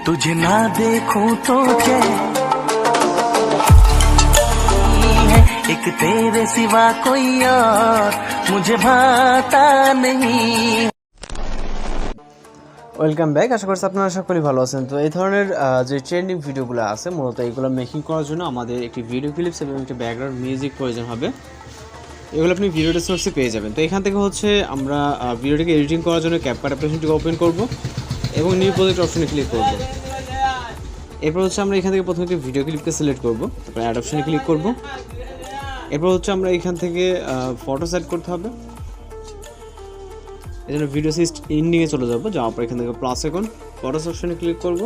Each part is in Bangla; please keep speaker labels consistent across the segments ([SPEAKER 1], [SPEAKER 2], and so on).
[SPEAKER 1] तुझे ना देखूं तो एक तेरे सिवा कोई और मुझे भाता नहीं।
[SPEAKER 2] Welcome back. আশা করছি আপনারা সকলেই ভালো আছেন। তো এই ধরনের যে ট্রেন্ডিং ভিডিওগুলো আছে মূলত এইগুলো মেকিং করার জন্য আমাদের একটি ভিডিও ক্লিপস এবং একটি ব্যাকগ্রাউন্ড মিউজিক প্রয়োজন হবে। এগুলো আপনি ভিডিওটা সোর্সে পেয়ে যাবেন। তো এখান থেকে হচ্ছে আমরা ভিডিওটিকে এডিটিং করার জন্য ক্যাপকাট অ্যাপ্লিকেশনটিকে ওপেন করব এবং নিউ প্রজেক্ট অপশনে ক্লিক করব। এরপর হচ্ছে আমরা এখান থেকে প্রথমে একটি ভিডিও ক্লিপকে সিলেক্ট করব, তারপর অ্যাড অপশনে ক্লিক করব। এরপর হচ্ছে আমরা এখান থেকে ফটো সেট করতে হবে। এই জন্য ভিডিও এন্ডিংয়ে চলে যাবো, যাওয়ার পর এখান থেকে প্লাস এখন ফটোস অপশনে ক্লিক করব।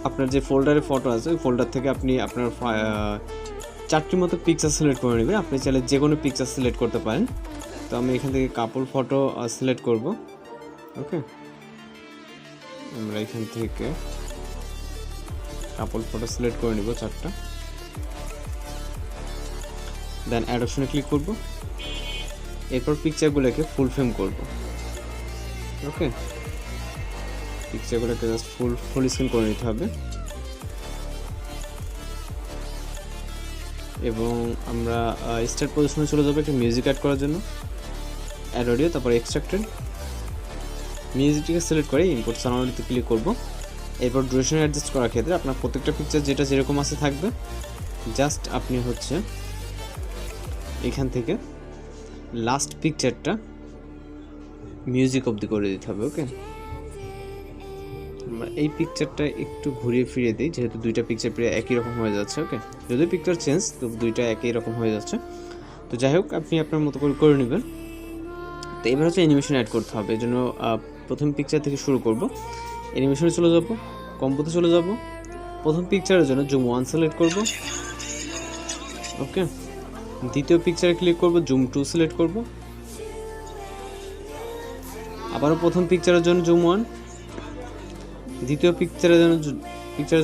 [SPEAKER 2] আপনার যে ফোল্ডারে ফটো আছে ওই ফোল্ডার থেকে আপনি আপনার 4টির মতো পিকচার সিলেক্ট করে নেবেন। আপনি চাইলে যে কোনো পিকচার সিলেক্ট করতে পারেন। তো আমি এখান থেকে কাপল ফটো সিলেক্ট করব। ওকে, আমরা এখান থেকে কাপল ফটো সিলেক্ট করে নিব 4টা। দেন অ্যাড অপশনে ক্লিক করব। এরপর পিকচারগুলোকে ফুল ফ্রেম করব। ওকে, পিকচারগুলোকে জাস্ট ফুল স্ক্রিন করে নিতে হবে এবং আমরা স্টার্ট পজিশনে চলে যাবো একটা মিউজিক অ্যাড করার জন্য। অ্যাড অডিও, তারপর এক্সট্রাক্টেড মিউজিকটিকে সিলেক্ট করে ইনপুট সাউন্ডে ক্লিক করব। এরপর ডিউরেশন অ্যাডজাস্ট করার ক্ষেত্রে আপনার প্রত্যেকটা পিকচার যেটা যেরকম আছে থাকবে, জাস্ট আপনি হচ্ছে এখান থেকে লাস্ট পিকচারটা মিউজিক অবধি করে দিতে হবে। ওকে, আমরা এই পিকচারটা একটু ঘুরিয়ে ফিরিয়ে দিই, যেহেতু দুইটা পিকচার প্রায় একই রকম হয়ে যাচ্ছে। ওকে, যদি পিকচার চেঞ্জ তো দুইটা একই রকম হয়ে যাচ্ছে। তো যাই হোক, আপনি আপনার মতো করে নেবেন। তো এবার হচ্ছে অ্যানিমেশন অ্যাড করতে হবে। এই জন্য প্রথম পিকচার থেকে শুরু করব। অ্যানিমেশনে চলে যাব, কম্পোতে চলে যাব। প্রথম পিকচারের জন্য জুম 1 সিলেক্ট করব। ওকে, দ্বিতীয় পিকচারে ক্লিক করব, জুম 2 সিলেক্ট করব। আবারও প্রথম পিকচারের জন্য জুম 1, দ্বিতীয় পিকচারের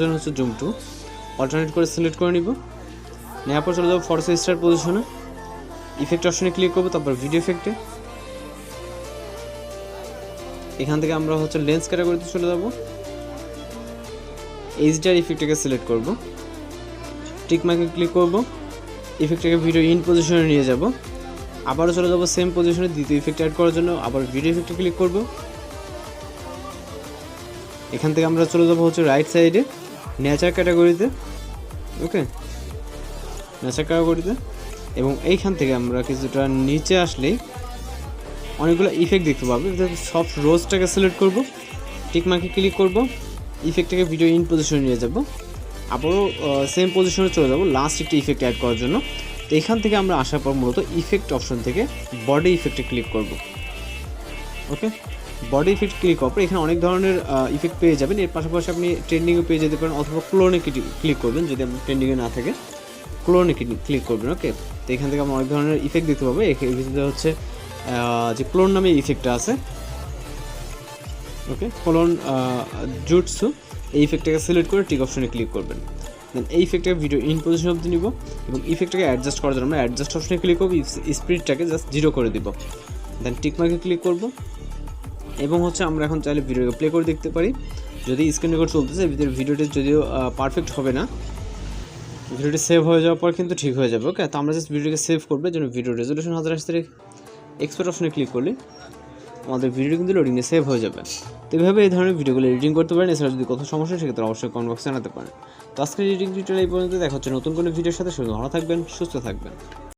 [SPEAKER 2] জন্য হচ্ছে জুম 2। অল্টারনেট করে সিলেক্ট করে নিব। নেওয়ার পর চলে যাবো ফটো স্টার্ট পজিশনে, ইফেক্ট অপশনে ক্লিক করব, তারপর ভিডিও ইফেক্টে। এখান থেকে আমরা হচ্ছে লেন্স ক্যাটাগরিতে চলে যাব, এইচডিআর ইফেক্টটাকে সিলেক্ট করব, টিক মার্কে ক্লিক করব, ইফেক্টটাকে ভিডিও ইন পজিশনে নিয়ে যাব। আবারও চলে যাব সেম পজিশনে দ্বিতীয় ইফেক্ট অ্যাড করার জন্য, আবার ভিডিও ইফেক্টে ক্লিক করব। এখান থেকে আমরা চলে যাব হচ্ছে রাইট সাইডে নেচার ক্যাটাগরিতে। ওকে, নেচার ক্যাটাগরিতে, এবং এইখান থেকে আমরা কিছুটা নিচে আসলেই অনেকগুলো ইফেক্ট দেখতে পাবো। সফট রোজটাকে সিলেক্ট করব, টিক মার্কে ক্লিক করব, ইফেক্টটাকে ভিডিও ইন পজিশনে নিয়ে যাব। আবারও সেম পজিশনে চলে যাব লাস্ট একটি ইফেক্ট অ্যাড করার জন্য। তো এখান থেকে আমরা আসার পর মূলত ইফেক্ট অপশন থেকে বডি ইফেক্টে ক্লিক করব। ওকে, বডি ইফেক্ট ক্লিক করার পর এখানে অনেক ধরনের ইফেক্ট পেয়ে যাবেন। এর পাশাপাশি আপনি ট্রেন্ডিংয়ে পেয়ে যেতে পারেন, অথবা ক্লোনে ক্লিক করবেন। যদি আপনি ট্রেন্ডিংয়ে না থাকে ক্লোনে ক্লিক করবেন। ওকে, তো এখান থেকে আমরা অনেক ধরনের ইফেক্ট দেখতে পাবো। এর ভিতরে হচ্ছে যে ক্লোন নামে ইফেক্টটা আছে। ওকে, ক্লোন জুটসু, এই ইফেক্টটাকে সিলেক্ট করে টিক অপশনে ক্লিক করবেন। দেন এই ইফেক্টটাকে ভিডিও ইন পজিশন অবধি নিব এবং ইফেক্টটাকে অ্যাডজাস্ট করার জন্য আমরা অ্যাডজাস্ট অপশনে ক্লিক করব, স্পিডটাকে জাস্ট 0 করে দিব। দেন টিক মার্কে ক্লিক করব এবং হচ্ছে আমরা এখন চাইলে ভিডিওকে প্লে করে দেখতে পারি। যদি স্ক্রিন রেকর্ড চলতেছে, ভিডিওটি যদিও পারফেক্ট হবে না, ভিডিওটি সেভ হয়ে যাওয়ার পর কিন্তু ঠিক হয়ে যাবে। ওকে, তো আমরা জাস্ট ভিডিওকে সেভ করবো, জন্য ভিডিও রেজলিউশন 1080 এক্সপোর্ট অপশনে ক্লিক করলে আমাদের ভিডিও কিন্তু লোডিংয়ে সেভ হয়ে যাবে। তো এইভাবে এই ধরনের ভিডিওগুলো এডিটিং করতে পারেন। এছাড়া যদি কোথাও সমস্যা সেক্ষেত্রে অবশ্যই কমেন্ট বক্সে জানাতে পারেন। তো আজকের এডিটিং টিউটোরিয়াল এই পর্যন্ত। দেখা হচ্ছে নতুন কোনো ভিডিওর সাথে। ভালো থাকবেন, সুস্থ থাকবেন।